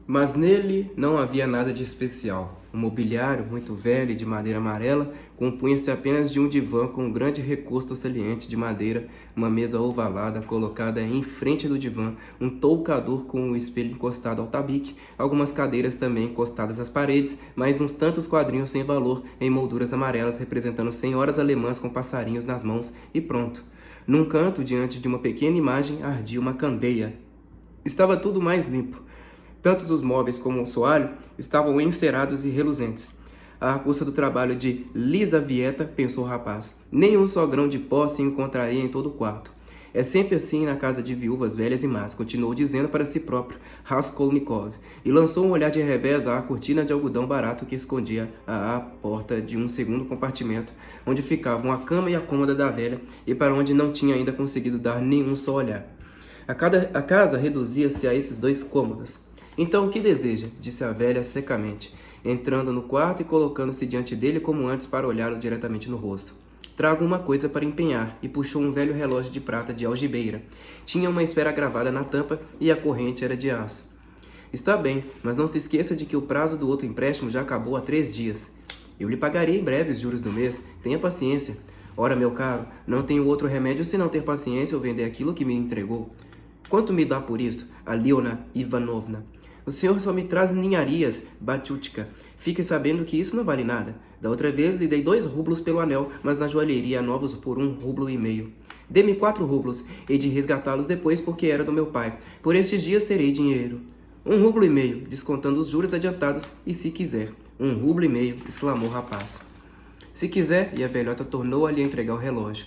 Mas nele não havia nada de especial. O mobiliário, muito velho e de madeira amarela, compunha-se apenas de um divã com um grande recosto saliente de madeira, uma mesa ovalada colocada em frente do divã, um toucador com o espelho encostado ao tabique, algumas cadeiras também encostadas às paredes, mais uns tantos quadrinhos sem valor em molduras amarelas representando senhoras alemãs com passarinhos nas mãos e pronto. Num canto, diante de uma pequena imagem, ardia uma candeia. Estava tudo mais limpo. Tanto os móveis como o soalho estavam encerados e reluzentes. À custa do trabalho de Lisa Vieta, pensou o rapaz, nem um só grão de pó se encontraria em todo o quarto. É sempre assim na casa de viúvas velhas e más, continuou dizendo para si próprio Raskolnikov, e lançou um olhar de revés à cortina de algodão barato que escondia a porta de um segundo compartimento, onde ficavam a cama e a cômoda da velha, e para onde não tinha ainda conseguido dar nenhum só olhar. A casa reduzia-se a esses dois cômodos. Então, o que deseja? Disse a velha secamente, entrando no quarto e colocando-se diante dele como antes para olhá-lo diretamente no rosto. Trago uma coisa para empenhar, e puxou um velho relógio de prata de algibeira. Tinha uma esfera gravada na tampa e a corrente era de aço. Está bem, mas não se esqueça de que o prazo do outro empréstimo já acabou há 3 dias. Eu lhe pagarei em breve os juros do mês. Tenha paciência. Ora, meu caro, não tenho outro remédio senão ter paciência ou vender aquilo que me entregou. Quanto me dá por isto, Aliona Ivanovna? O senhor só me traz ninharias, Batiutka. Fique sabendo que isso não vale nada. Da outra vez lhe dei 2 rublos pelo anel, mas na joalheria há novos por 1,5 rublo. Dê-me 4 rublos, hei de resgatá-los depois porque era do meu pai. Por estes dias terei dinheiro. 1,5 rublo, descontando os juros adiantados, e se quiser. 1,5 rublo, exclamou o rapaz. Se quiser, e a velhota tornou a lhe entregar o relógio.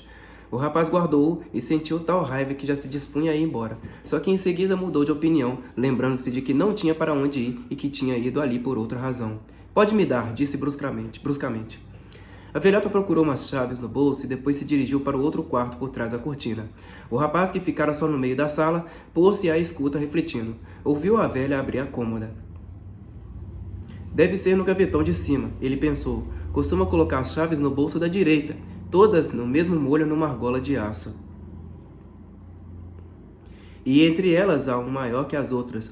O rapaz guardou-o e sentiu tal raiva que já se dispunha a ir embora. Só que em seguida mudou de opinião, lembrando-se de que não tinha para onde ir e que tinha ido ali por outra razão. Pode me dar, disse bruscamente. A velhota procurou umas chaves no bolso e depois se dirigiu para o outro quarto por trás da cortina. O rapaz, que ficara só no meio da sala, pôs-se à escuta refletindo. Ouviu a velha abrir a cômoda. Deve ser no gavetão de cima, ele pensou. Costuma colocar as chaves no bolso da direita, todas no mesmo molho numa argola de aço. E entre elas há uma maior que as outras,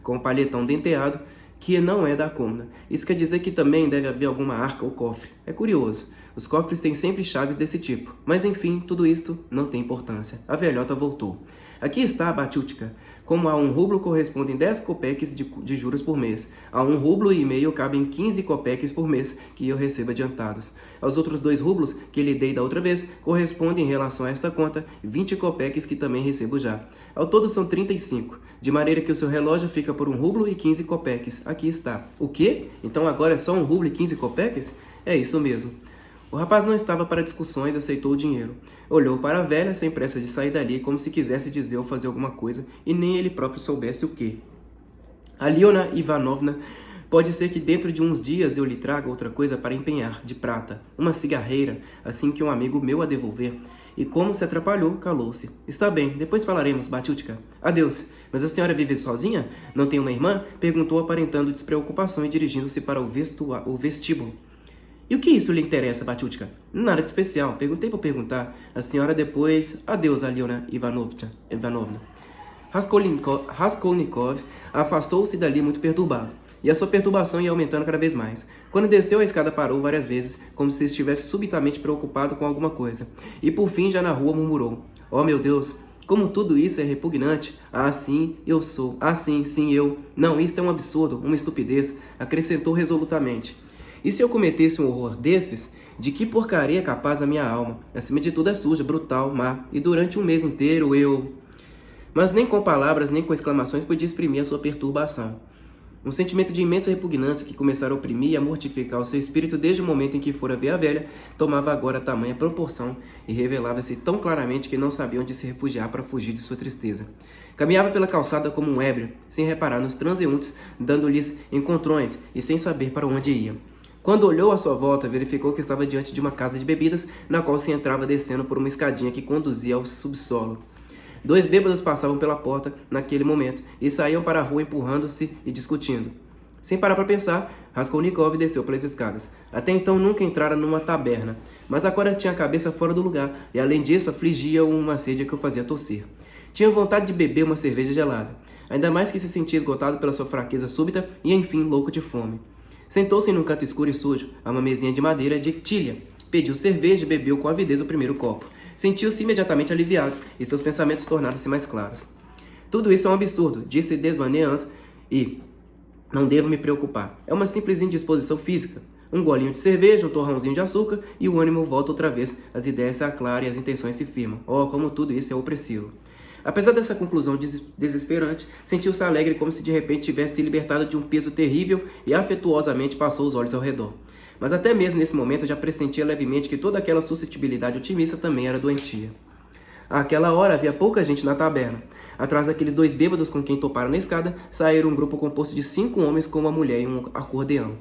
com um palhetão denteado, que não é da cômoda. Isso quer dizer que também deve haver alguma arca ou cofre. É curioso. Os cofres têm sempre chaves desse tipo. Mas enfim, tudo isto não tem importância. A velhota voltou. Aqui está a Batiutka. Como a 1 rublo correspondem 10 copeques de juros por mês, a 1,5 rublo cabem 15 copeques por mês que eu recebo adiantados. Aos outros 2 rublos que lhe dei da outra vez, correspondem em relação a esta conta 20 copeques que também recebo já. Ao todo são 35, de maneira que o seu relógio fica por 1 rublo e 15 copeques. Aqui está. O quê? Então agora é só 1 rublo e 15 copeques? É isso mesmo. O rapaz não estava para discussões e aceitou o dinheiro. Olhou para a velha, sem pressa de sair dali, como se quisesse dizer ou fazer alguma coisa, e nem ele próprio soubesse o quê. Aliona Ivanovna, pode ser que dentro de uns dias eu lhe traga outra coisa para empenhar, de prata, uma cigarreira, assim que um amigo meu a devolver. E como se atrapalhou, calou-se. Está bem, depois falaremos, Batiutka. Adeus. Mas a senhora vive sozinha? Não tem uma irmã? Perguntou aparentando despreocupação e dirigindo-se para o vestíbulo. E o que isso lhe interessa, Batiutka? Nada de especial. Perguntei por perguntar. A senhora depois... Adeus, Aliona Ivanovna. Raskolnikov afastou-se dali muito perturbado. E a sua perturbação ia aumentando cada vez mais. Quando desceu, a escada parou várias vezes, como se estivesse subitamente preocupado com alguma coisa. E por fim, já na rua, murmurou. Oh, meu Deus! Como tudo isso é repugnante. Ah, sim, eu sou. Ah, sim, eu. Não, isto é um absurdo, uma estupidez. Acrescentou resolutamente. E se eu cometesse um horror desses, de que porcaria é capaz a minha alma? Acima de tudo é suja, brutal, má, e durante um mês inteiro eu... Mas nem com palavras, nem com exclamações podia exprimir a sua perturbação. Um sentimento de imensa repugnância que começara a oprimir e a mortificar o seu espírito desde o momento em que fora ver a velha, tomava agora tamanha proporção e revelava-se tão claramente que não sabia onde se refugiar para fugir de sua tristeza. Caminhava pela calçada como um ébrio, sem reparar nos transeuntes, dando-lhes encontrões e sem saber para onde ia. Quando olhou à sua volta, verificou que estava diante de uma casa de bebidas, na qual se entrava descendo por uma escadinha que conduzia ao subsolo. 2 bêbados passavam pela porta naquele momento e saíam para a rua empurrando-se e discutindo. Sem parar para pensar, Raskolnikov desceu pelas escadas. Até então nunca entrara numa taberna, mas agora tinha a cabeça fora do lugar e além disso afligia-o uma sede que o fazia tossir. Tinha vontade de beber uma cerveja gelada. ainda mais que se sentia esgotado pela sua fraqueza súbita e, enfim, louco de fome. Sentou-se num canto escuro e sujo, a uma mesinha de madeira de tilha. Pediu cerveja e bebeu com avidez o primeiro copo. Sentiu-se imediatamente aliviado e seus pensamentos tornaram-se mais claros. Tudo isso é um absurdo, disse desvaneando, e não devo me preocupar. É uma simples indisposição física. Um golinho de cerveja, um torrãozinho de açúcar e o ânimo volta outra vez, as ideias se aclaram e as intenções se firmam. Oh, como tudo isso é opressivo. Apesar dessa conclusão desesperante, sentiu-se alegre como se de repente tivesse se libertado de um peso terrível e afetuosamente passou os olhos ao redor. Mas até mesmo nesse momento já pressentia levemente que toda aquela suscetibilidade otimista também era doentia. Àquela hora havia pouca gente na taberna. Atrás daqueles 2 bêbados com quem toparam na escada, saíram um grupo composto de 5 homens com uma mulher e um acordeão.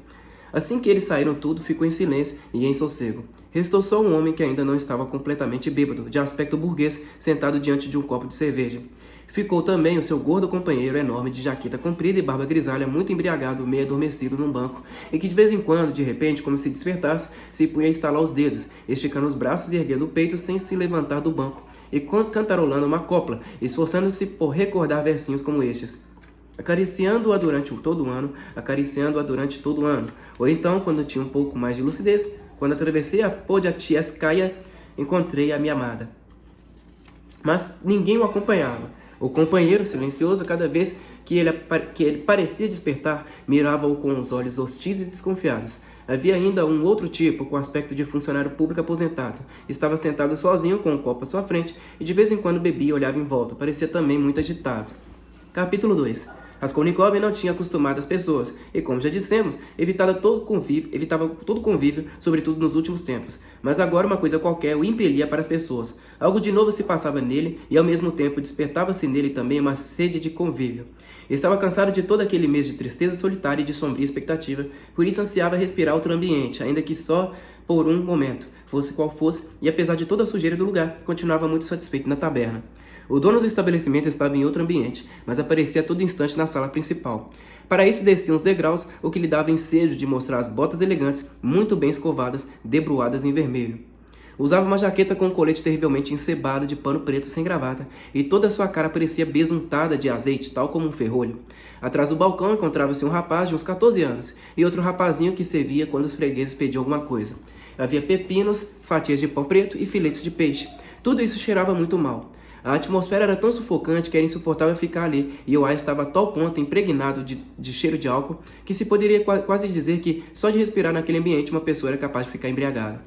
Assim que eles saíram tudo, ficou em silêncio e em sossego. Restou só um homem que ainda não estava completamente bêbado, de aspecto burguês, sentado diante de um copo de cerveja. Ficou também o seu gordo companheiro enorme de jaqueta comprida e barba grisalha, muito embriagado, meio adormecido num banco, e que de vez em quando, de repente, como se despertasse, se punha a estalar os dedos, esticando os braços e erguendo o peito sem se levantar do banco, e cantarolando uma copla, esforçando-se por recordar versinhos como estes. Acariciando-a durante todo o ano, acariciando-a durante todo o ano. Ou então, quando tinha um pouco mais de lucidez, quando atravessei a Podatiaskaya, encontrei a minha amada. Mas ninguém o acompanhava. O companheiro, silencioso, cada vez que ele parecia despertar, mirava-o com os olhos hostis e desconfiados. Havia ainda um outro tipo, com aspecto de funcionário público aposentado. Estava sentado sozinho, com um copo à sua frente, e de vez em quando bebia e olhava em volta. Parecia também muito agitado. Capítulo 2. Raskolnikov não tinha acostumado as pessoas, e como já dissemos, evitava todo convívio, sobretudo nos últimos tempos. Mas agora uma coisa qualquer o impelia para as pessoas. Algo de novo se passava nele, e ao mesmo tempo despertava-se nele também uma sede de convívio. Estava cansado de todo aquele mês de tristeza solitária e de sombria expectativa, por isso ansiava respirar outro ambiente, ainda que só por um momento, fosse qual fosse, e apesar de toda a sujeira do lugar, continuava muito satisfeito na taberna. O dono do estabelecimento estava em outro ambiente, mas aparecia a todo instante na sala principal. Para isso descia uns degraus, o que lhe dava ensejo de mostrar as botas elegantes, muito bem escovadas, debruadas em vermelho. Usava uma jaqueta com um colete terrivelmente encebado de pano preto sem gravata, e toda a sua cara parecia besuntada de azeite, tal como um ferrolho. Atrás do balcão encontrava-se um rapaz de uns 14 anos, e outro rapazinho que servia quando os fregueses pediam alguma coisa. Havia pepinos, fatias de pão preto e filetes de peixe. Tudo isso cheirava muito mal. A atmosfera era tão sufocante que era insuportável ficar ali, e o ar estava a tal ponto impregnado de cheiro de álcool que se poderia quase dizer que só de respirar naquele ambiente uma pessoa era capaz de ficar embriagada.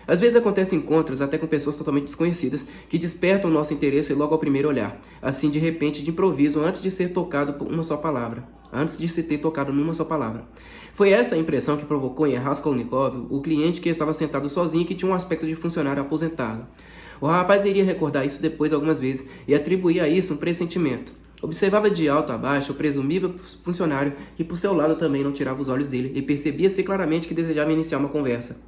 Às vezes acontecem encontros até com pessoas totalmente desconhecidas que despertam nosso interesse logo ao primeiro olhar, assim de repente, de improviso, antes de ser tocado por uma só palavra. Antes de se ter tocado numa só palavra. Foi essa a impressão que provocou em Raskolnikov o cliente que estava sentado sozinho e que tinha um aspecto de funcionário aposentado. O rapaz iria recordar isso depois algumas vezes e atribuir a isso um pressentimento. Observava de alto a baixo o presumível funcionário que por seu lado também não tirava os olhos dele e percebia-se claramente que desejava iniciar uma conversa.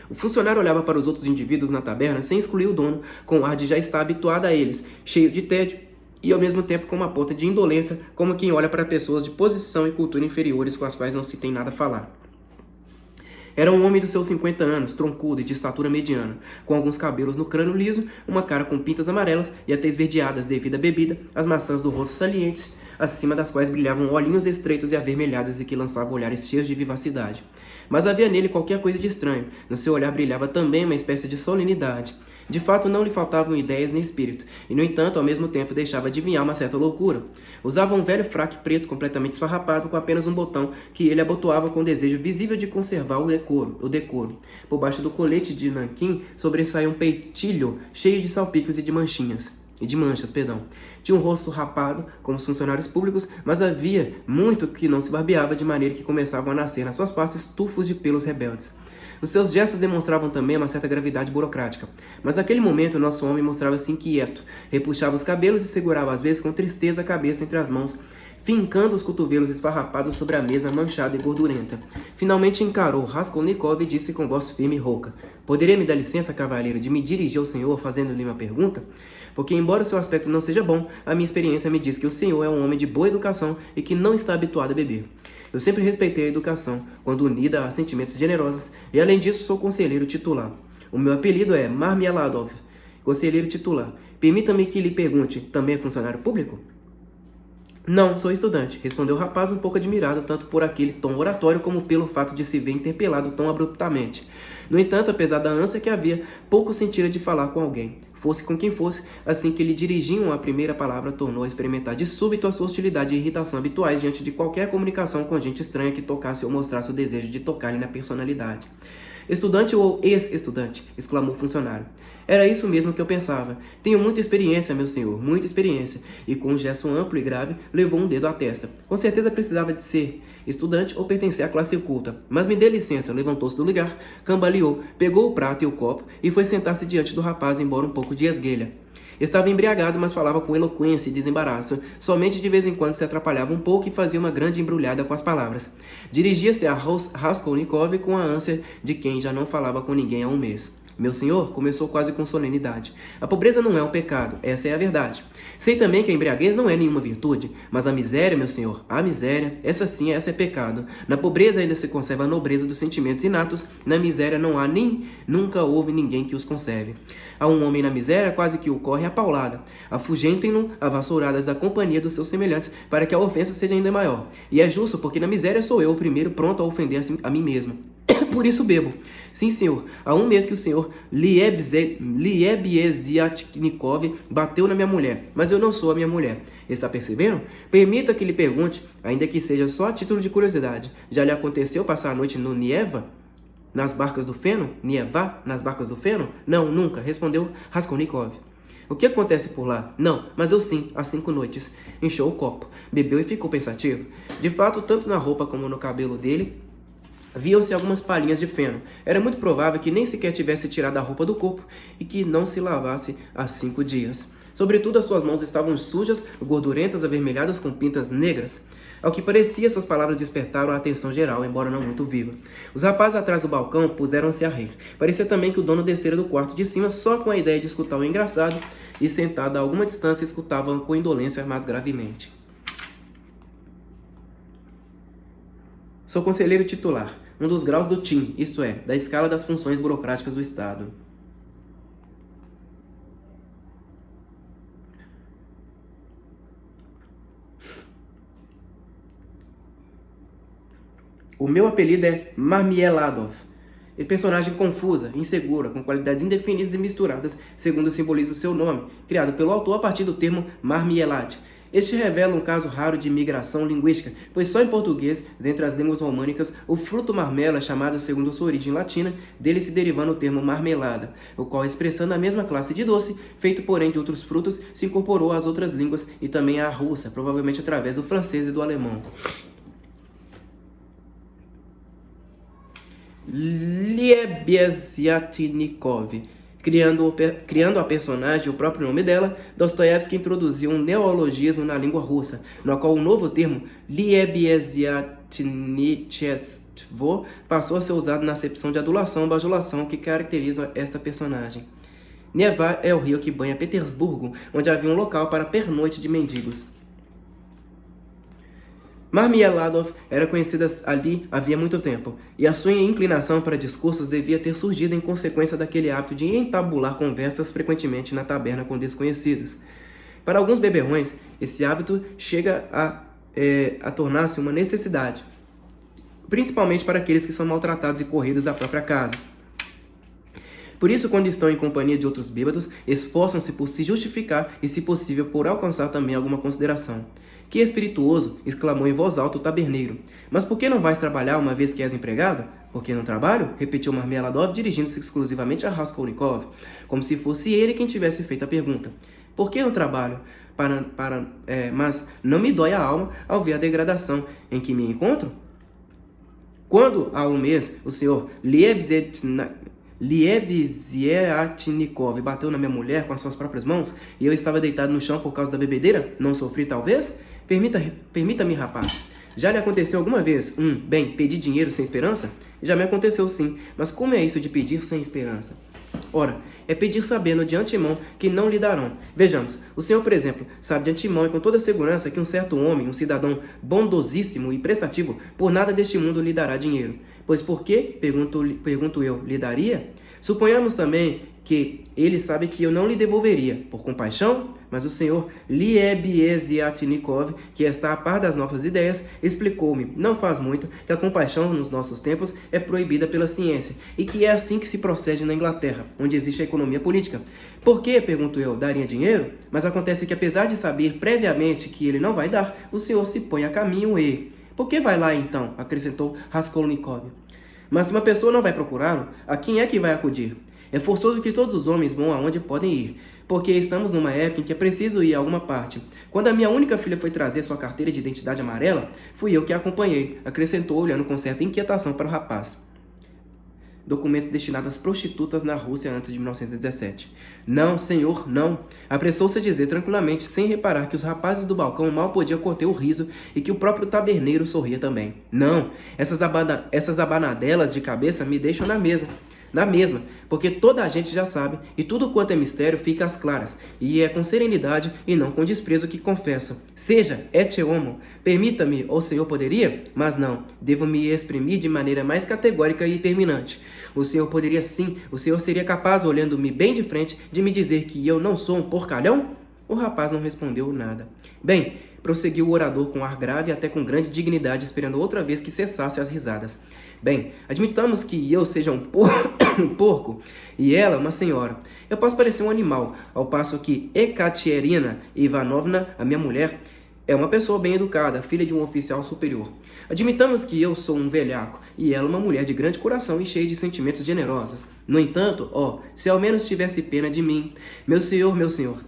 O funcionário olhava para os outros indivíduos na taberna sem excluir o dono, com o ar de já estar habituado a eles, cheio de tédio e ao mesmo tempo com uma ponta de indolência, como quem olha para pessoas de posição e cultura inferiores com as quais não se tem nada a falar. Era um homem dos seus 50 anos, troncudo e de estatura mediana, com alguns cabelos no crânio liso, uma cara com pintas amarelas e até esverdeadas devido à bebida, as maçãs do rosto salientes, acima das quais brilhavam olhinhos estreitos e avermelhados e que lançavam olhares cheios de vivacidade. Mas havia nele qualquer coisa de estranho. No seu olhar brilhava também uma espécie de solenidade. De fato, não lhe faltavam ideias nem espírito, e no entanto, ao mesmo tempo, deixava adivinhar uma certa loucura. Usava um velho fraque preto completamente esfarrapado com apenas um botão que ele abotoava com o desejo visível de conservar o decoro. Por baixo do colete de nanquim sobressaía um peitilho cheio de salpicos e de manchas. Tinha um rosto rapado, como os funcionários públicos, mas havia muito que não se barbeava, de maneira que começavam a nascer nas suas pastas tufos de pelos rebeldes. Os seus gestos demonstravam também uma certa gravidade burocrática. Mas naquele momento, o nosso homem mostrava-se inquieto, repuxava os cabelos e segurava às vezes com tristeza a cabeça entre as mãos, fincando os cotovelos esfarrapados sobre a mesa manchada e gordurenta. Finalmente encarou Raskolnikov e disse com voz firme e rouca: "Poderia me dar licença, cavalheiro, de me dirigir ao senhor fazendo-lhe uma pergunta? Porque, embora o seu aspecto não seja bom, a minha experiência me diz que o senhor é um homem de boa educação e que não está habituado a beber. Eu sempre respeitei a educação, quando unida a sentimentos generosos, e além disso sou conselheiro titular. O meu apelido é Marmeladov, conselheiro titular. Permita-me que lhe pergunte, também é funcionário público?" Não, sou estudante, respondeu o rapaz um pouco admirado tanto por aquele tom oratório como pelo fato de se ver interpelado tão abruptamente. No entanto, apesar da ânsia que havia, pouco sentira de falar com alguém. Fosse com quem fosse, assim que lhe dirigiam a primeira palavra, tornou a experimentar de súbito a sua hostilidade e irritação habituais diante de qualquer comunicação com gente estranha que tocasse ou mostrasse o desejo de tocar-lhe na personalidade. Estudante ou ex-estudante? Exclamou o funcionário. Era isso mesmo que eu pensava. Tenho muita experiência, meu senhor, muita experiência. E com um gesto amplo e grave, levou um dedo à testa. Com certeza precisava de ser estudante ou pertencer à classe culta. Mas me dê licença, levantou-se do lugar, cambaleou, pegou o prato e o copo e foi sentar-se diante do rapaz, embora um pouco de esguelha. Estava embriagado, mas falava com eloquência e desembaraço. Somente de vez em quando se atrapalhava um pouco e fazia uma grande embrulhada com as palavras. Dirigia-se a Raskolnikov com a ânsia de quem já não falava com ninguém há um mês. Meu senhor, começou quase com solenidade. A pobreza não é um pecado, essa é a verdade. Sei também que a embriaguez não é nenhuma virtude, mas a miséria, meu senhor, a miséria, essa sim, essa é pecado. Na pobreza ainda se conserva a nobreza dos sentimentos inatos, na miséria não há nem nunca houve ninguém que os conserve. A um homem na miséria quase que o corre a paulada. Afugentem-no a vassouradas da companhia dos seus semelhantes, para que a ofensa seja ainda maior. E é justo, porque na miséria sou eu o primeiro pronto a ofender a mim mesmo. Por isso bebo. Sim, senhor. Há um mês que o senhor Liebeziatnikov bateu na minha mulher, mas eu não sou a minha mulher. Está percebendo? Permita que lhe pergunte, ainda que seja só a título de curiosidade. Já lhe aconteceu passar a noite no Nieva? Nas barcas do Feno? Nieva? Nas barcas do Feno? Não, nunca, respondeu Raskolnikov. O que acontece por lá? Não, mas eu sim, há 5 noites. Inchou o copo, bebeu e ficou pensativo. De fato, tanto na roupa como no cabelo dele, viam-se algumas palhinhas de feno. Era muito provável que nem sequer tivesse tirado a roupa do corpo e que não se lavasse há 5 dias. Sobretudo, as suas mãos estavam sujas, gordurentas, avermelhadas com pintas negras. Ao que parecia, suas palavras despertaram a atenção geral, embora não muito viva. Os rapazes atrás do balcão puseram-se a rir. Parecia também que o dono descera do quarto de cima só com a ideia de escutar o engraçado e, sentado a alguma distância, escutava com indolência, mas gravemente. Sou conselheiro titular, um dos graus do TIM, isto é, da escala das funções burocráticas do Estado. O meu apelido é Marmieladov. Personagem confusa, insegura, com qualidades indefinidas e misturadas, segundo simboliza o seu nome, criado pelo autor a partir do termo marmielade. Este revela um caso raro de migração linguística, pois só em português, dentre as línguas românicas, o fruto marmela é chamado segundo sua origem latina, dele se derivando o termo marmelada, o qual, expressando a mesma classe de doce, feito porém de outros frutos, se incorporou às outras línguas e também à russa, provavelmente através do francês e do alemão. Liebeziatnikov. Criando a personagem o próprio nome dela, Dostoiévski introduziu um neologismo na língua russa, no qual o novo termo Liebeziatnichestvo passou a ser usado na acepção de adulação ou bajulação que caracteriza esta personagem. Neva é o rio que banha Petersburgo, onde havia um local para pernoite de mendigos. Marmieladov era conhecida ali havia muito tempo, e a sua inclinação para discursos devia ter surgido em consequência daquele hábito de entabular conversas frequentemente na taberna com desconhecidos. Para alguns beberrões, esse hábito chega a tornar-se uma necessidade, principalmente para aqueles que são maltratados e corridos da própria casa. Por isso, quando estão em companhia de outros bêbados, esforçam-se por se justificar e, se possível, por alcançar também alguma consideração. Que espirituoso! Exclamou em voz alta o taberneiro. Mas por que não vais trabalhar uma vez que és empregado? Por que não trabalho? Repetiu Marmeladov, dirigindo-se exclusivamente a Raskolnikov, como se fosse ele quem tivesse feito a pergunta. Por que não trabalho? Mas não me dói a alma ao ver a degradação em que me encontro? Quando, há um mês, o senhor Liebeziatnikov bateu na minha mulher com as suas próprias mãos e eu estava deitado no chão por causa da bebedeira, não sofri talvez? Permita-me, rapaz. Já lhe aconteceu alguma vez, pedir dinheiro sem esperança? Já me aconteceu sim, mas como é isso de pedir sem esperança? Ora, é pedir sabendo de antemão que não lhe darão. Vejamos, o senhor, por exemplo, sabe de antemão e com toda segurança que um certo homem, um cidadão bondosíssimo e prestativo, por nada deste mundo lhe dará dinheiro. Pois por que, pergunto eu, lhe daria? Suponhamos também que ele sabe que eu não lhe devolveria por compaixão, mas o senhor Liebiesiatnikov, que está a par das novas ideias, explicou-me, não faz muito, que a compaixão nos nossos tempos é proibida pela ciência, e que é assim que se procede na Inglaterra, onde existe a economia política. Por que, pergunto eu, daria dinheiro? Mas acontece que apesar de saber previamente que ele não vai dar, o senhor se põe a caminho e... Por que vai lá então? Acrescentou Raskolnikov. Mas se uma pessoa não vai procurá-lo, a quem é que vai acudir? É forçoso que todos os homens vão aonde podem ir, porque estamos numa época em que é preciso ir a alguma parte. Quando a minha única filha foi trazer sua carteira de identidade amarela, fui eu que a acompanhei, acrescentou, olhando com certa inquietação para o rapaz. Documento destinado às prostitutas na Rússia antes de 1917. Não, senhor, não. Apressou-se a dizer tranquilamente, sem reparar que os rapazes do balcão mal podiam conter o riso e que o próprio taberneiro sorria também. Não, essas abanadelas de cabeça me deixam na mesma, porque toda a gente já sabe, e tudo quanto é mistério fica às claras, e é com serenidade e não com desprezo que confesso. Seja, ecce homo, permita-me, ou o senhor poderia? Mas não, devo me exprimir de maneira mais categórica e terminante. O senhor poderia sim, o senhor seria capaz, olhando-me bem de frente, de me dizer que eu não sou um porcalhão? O rapaz não respondeu nada. Bem, prosseguiu o orador com ar grave e até com grande dignidade, esperando outra vez que cessasse as risadas. Bem, admitamos que eu seja um porco e ela uma senhora. Eu posso parecer um animal, ao passo que Ekaterina Ivanovna, a minha mulher, é uma pessoa bem educada, filha de um oficial superior. Admitamos que eu sou um velhaco e ela uma mulher de grande coração e cheia de sentimentos generosos. No entanto, se ao menos tivesse pena de mim. Meu senhor,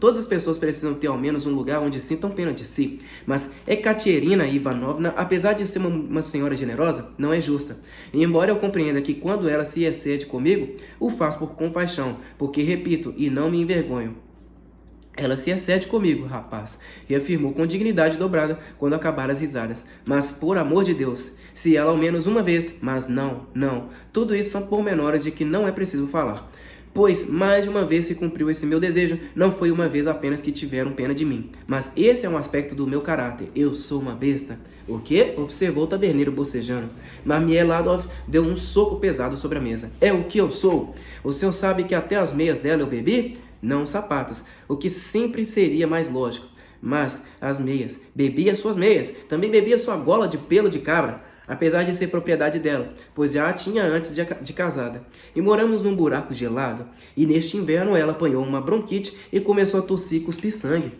todas as pessoas precisam ter ao menos um lugar onde sintam pena de si. Mas Ekaterina Ivanovna, apesar de ser uma senhora generosa, não é justa. E embora eu compreenda que quando ela se excede comigo, o faz por compaixão, porque, repito, e não me envergonho. Ela se excede comigo, rapaz, reafirmou com dignidade dobrada quando acabaram as risadas. Mas, por amor de Deus, se ela ao menos uma vez... Mas não. Tudo isso são pormenores de que não é preciso falar. Pois, mais de uma vez se cumpriu esse meu desejo, não foi uma vez apenas que tiveram pena de mim. Mas esse é um aspecto do meu caráter. Eu sou uma besta. O quê? Observou o taberneiro bocejando. Marmiel Ladov deu um soco pesado sobre a mesa. É o que eu sou. O senhor sabe que até as meias dela eu bebi? Não os sapatos, o que sempre seria mais lógico. Mas as meias, bebia suas meias, também bebia sua gola de pelo de cabra, apesar de ser propriedade dela, pois já a tinha antes de casada. E moramos num buraco gelado, e neste inverno ela apanhou uma bronquite e começou a tossir e cuspir sangue.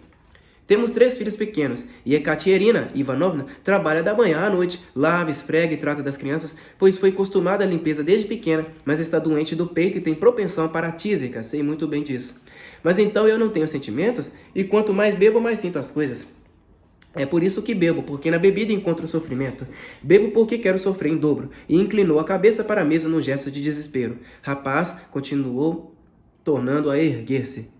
Temos 3 filhos pequenos, e Ekaterina Ivanovna trabalha da manhã à noite, lava, esfrega e trata das crianças, pois foi acostumada à limpeza desde pequena, mas está doente do peito e tem propensão para a tísica, sei muito bem disso. Mas então eu não tenho sentimentos, e quanto mais bebo, mais sinto as coisas. É por isso que bebo, porque na bebida encontro o sofrimento. Bebo porque quero sofrer em dobro, e inclinou a cabeça para a mesa num gesto de desespero. Rapaz continuou, tornando a erguer-se.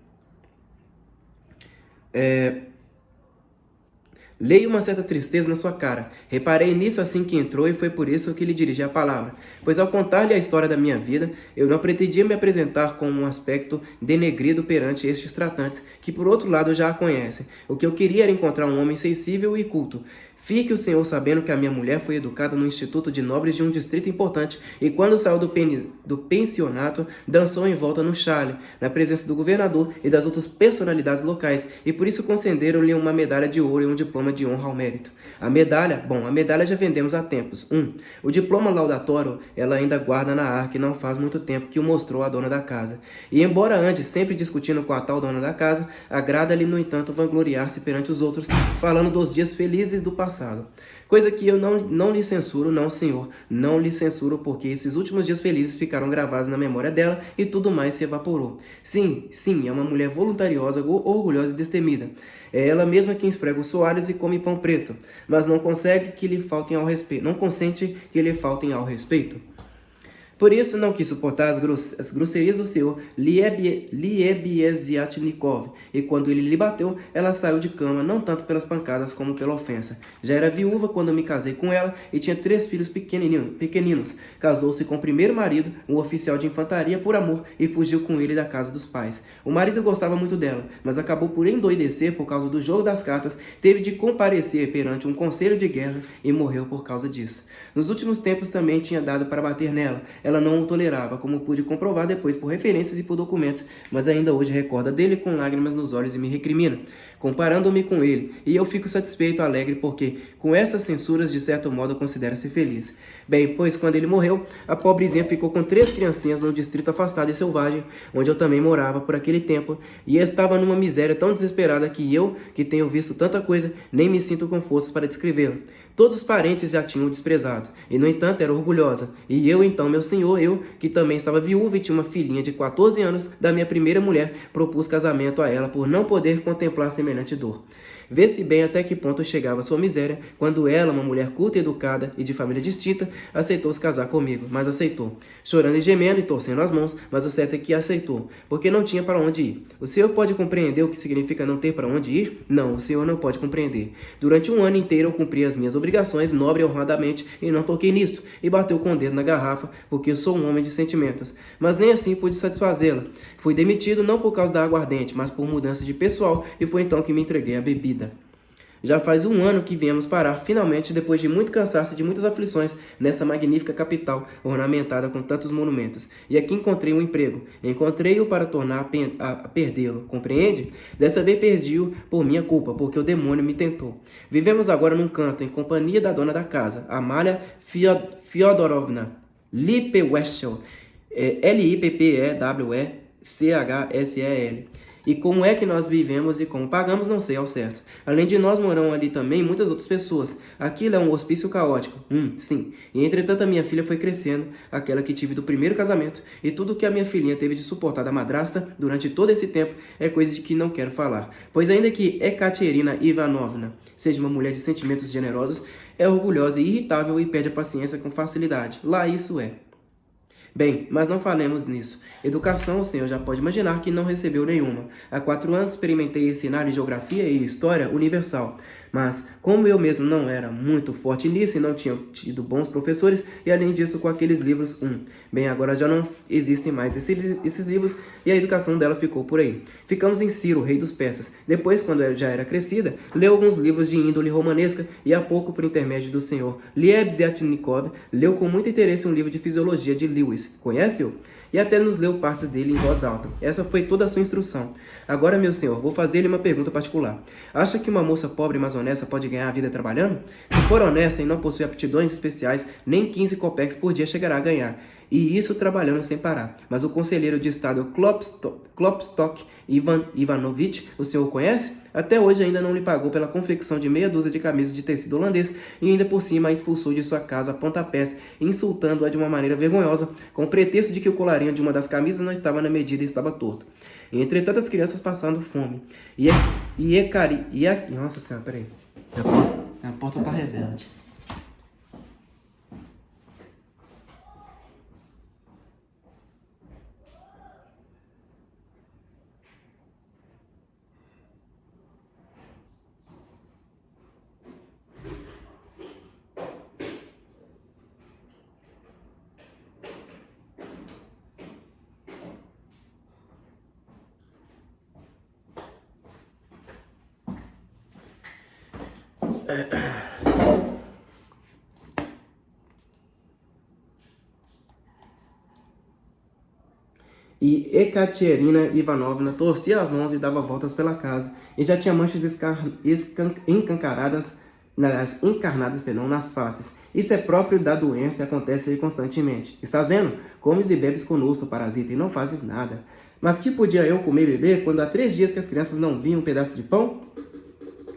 Leio uma certa tristeza na sua cara. Reparei nisso assim que entrou e foi por isso que lhe dirigi a palavra. Pois ao contar-lhe a história da minha vida, eu não pretendia me apresentar com um aspecto denegrido perante estes tratantes, que por outro lado já a conhecem. O que eu queria era encontrar um homem sensível e culto. Fique o senhor sabendo que a minha mulher foi educada no Instituto de Nobres de um distrito importante e quando saiu do pensionato, dançou em volta no chale, na presença do governador e das outras personalidades locais, e por isso concederam-lhe uma medalha de ouro e um diploma de honra ao mérito. A medalha já vendemos há tempos. O diploma laudatório ela ainda guarda na arca e não faz muito tempo que o mostrou à dona da casa. E embora ande sempre discutindo com a tal dona da casa, agrada-lhe, no entanto, vangloriar-se perante os outros, falando dos dias felizes do passado. Coisa que eu não lhe censuro, não, senhor. Não lhe censuro, porque esses últimos dias felizes ficaram gravados na memória dela e tudo mais se evaporou. Sim, é uma mulher voluntariosa, orgulhosa e destemida. É ela mesma quem esprega os soalhos e come pão preto, mas não consente que lhe faltem ao respeito. Por isso não quis suportar as grosserias do senhor Liebiesiatnikov, e quando ele lhe bateu, ela saiu de cama, não tanto pelas pancadas como pela ofensa. Já era viúva quando me casei com ela e tinha 3 filhos pequeninos. Casou-se com o primeiro marido, um oficial de infantaria, por amor, e fugiu com ele da casa dos pais. O marido gostava muito dela, mas acabou por endoidecer por causa do jogo das cartas, teve de comparecer perante um conselho de guerra e morreu por causa disso. Nos últimos tempos também tinha dado para bater nela. ela não o tolerava, como pude comprovar depois por referências e por documentos, mas ainda hoje recorda dele com lágrimas nos olhos e me recrimina, comparando-me com ele, e eu fico satisfeito, alegre, porque, com essas censuras, de certo modo, considera-se feliz. Bem, pois quando ele morreu, a pobrezinha ficou com 3 criancinhas num distrito afastado e selvagem, onde eu também morava por aquele tempo, e estava numa miséria tão desesperada que eu, que tenho visto tanta coisa, nem me sinto com forças para descrevê-la. Todos os parentes já tinham desprezado, e no entanto era orgulhosa. E eu então, meu senhor, eu, que também estava viúva e tinha uma filhinha de 14 anos da minha primeira mulher, propus casamento a ela por não poder contemplar semelhante dor. Vê-se bem até que ponto chegava a sua miséria, quando ela, uma mulher culta e educada e de família distinta, aceitou se casar comigo, mas aceitou. Chorando e gemendo e torcendo as mãos, mas o certo é que aceitou, porque não tinha para onde ir. O senhor pode compreender o que significa não ter para onde ir? Não, o senhor não pode compreender. Durante um ano inteiro eu cumpri as minhas obrigações nobre e honradamente e não toquei nisto, e bateu com o dedo na garrafa, porque eu sou um homem de sentimentos. Mas nem assim pude satisfazê-la. Fui demitido não por causa da aguardente, mas por mudança de pessoal, e foi então que me entreguei à bebida. Já faz um ano que viemos parar, finalmente, depois de muito cansaço e de muitas aflições, nessa magnífica capital, ornamentada com tantos monumentos. E aqui encontrei um emprego. Encontrei-o para tornar a perdê-lo, compreende? Dessa vez perdi-o por minha culpa, porque o demônio me tentou. Vivemos agora num canto, em companhia da dona da casa, Amália Fyodorovna Lippewechsel, Lippewechsel. E como é que nós vivemos e como pagamos, não sei ao certo. Além de nós, moram ali também muitas outras pessoas. Aquilo é um hospício caótico. Sim. E entretanto a minha filha foi crescendo, aquela que tive do primeiro casamento, e tudo que a minha filhinha teve de suportar da madrasta durante todo esse tempo é coisa de que não quero falar. Pois ainda que Ekaterina Ivanovna seja uma mulher de sentimentos generosos, é orgulhosa e irritável e perde a paciência com facilidade. Lá isso é. Bem, mas não falemos nisso. Educação, o senhor já pode imaginar que não recebeu nenhuma. Há 4 anos experimentei ensinar em Geografia e História Universal. Mas, como eu mesmo não era muito forte nisso e não tinha tido bons professores, e além disso com aqueles livros, bem, agora já não existem mais esses livros e a educação dela ficou por aí. Ficamos em Ciro, rei dos persas. Depois, quando ela já era crescida, leu alguns livros de índole romanesca e há pouco, por intermédio do senhor Lev Ziatnikov, leu com muito interesse um livro de fisiologia de Lewis. Conhece-o? E até nos leu partes dele em voz alta. Essa foi toda a sua instrução. Agora, meu senhor, vou fazer-lhe uma pergunta particular. Acha que uma moça pobre, mas honesta, pode ganhar a vida trabalhando? Se for honesta e não possui aptidões especiais, nem 15 copecs por dia chegará a ganhar. E isso trabalhando sem parar. Mas o conselheiro de estado Klopstock Ivanovich, o senhor conhece? Até hoje ainda não lhe pagou pela confecção de meia dúzia de camisas de tecido holandês e ainda por cima a expulsou de sua casa a pontapés, insultando-a de uma maneira vergonhosa, com o pretexto de que o colarinho de uma das camisas não estava na medida e estava torto. Entretanto, as crianças passando fome. Nossa senhora, peraí. A porta tá rebelde. E Ekaterina Ivanovna torcia as mãos e dava voltas pela casa, e já tinha manchas encarnadas nas faces. Isso é próprio da doença e acontece constantemente. Estás vendo? Comes e bebes conosco, parasita, e não fazes nada. Mas que podia eu comer e beber quando há 3 dias que as crianças não viam um pedaço de pão?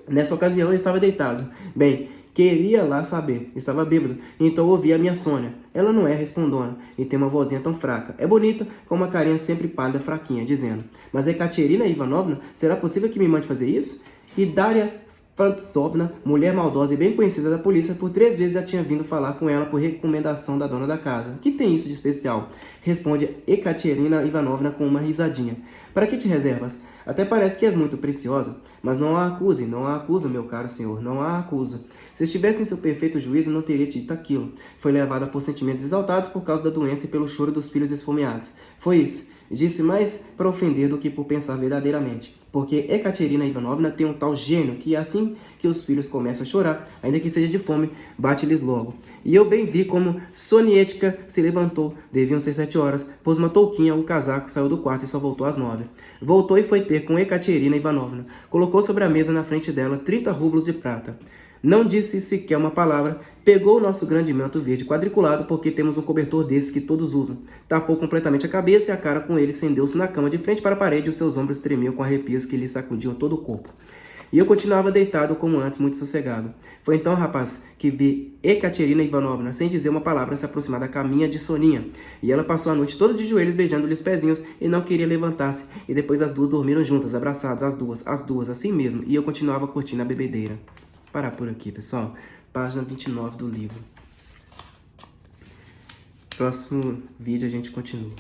Nessa ocasião eu estava deitado. Bem, queria lá saber. Estava bêbado, então ouvi a minha Sônia. Ela não é respondona e tem uma vozinha tão fraca. É bonita, com uma carinha sempre pálida, fraquinha, dizendo: Mas Ekaterina Ivanovna, será possível que me mande fazer isso? E Daria Frantsovna, mulher maldosa e bem conhecida da polícia, por 3 vezes já tinha vindo falar com ela por recomendação da dona da casa. Que tem isso de especial? Responde Ekaterina Ivanovna com uma risadinha. Para que te reservas? Até parece que és muito preciosa, mas não a acuse, meu caro senhor, não a acuso. Se estivesse em seu perfeito juízo, não teria dito aquilo. Foi levada por sentimentos exaltados por causa da doença e pelo choro dos filhos esfomeados. Foi isso. Disse mais para ofender do que por pensar verdadeiramente. Porque Ekaterina Ivanovna tem um tal gênio que, assim que os filhos começam a chorar, ainda que seja de fome, bate-lhes logo. E eu bem vi como Sonietka se levantou, deviam ser 7 horas, pôs uma touquinha, o casaco, saiu do quarto e só voltou às 9. Voltou e foi ter com Ekaterina Ivanovna. Colocou sobre a mesa na frente dela 30 rublos de prata. Não disse sequer uma palavra, pegou o nosso grande manto verde quadriculado, porque temos um cobertor desse que todos usam. Tapou completamente a cabeça e a cara com ele, estendeu-se na cama de frente para a parede e os seus ombros tremiam com arrepios que lhe sacudiam todo o corpo. E eu continuava deitado como antes, muito sossegado. Foi então, rapaz, que vi Ekaterina Ivanovna, sem dizer uma palavra, se aproximar da caminha de Soninha. E ela passou a noite toda de joelhos, beijando-lhe os pezinhos, e não queria levantar-se. E depois as duas dormiram juntas, abraçadas, as duas, assim mesmo. E eu continuava curtindo a bebedeira. Parar por aqui, pessoal. Página 29 do livro. Próximo vídeo a gente continua.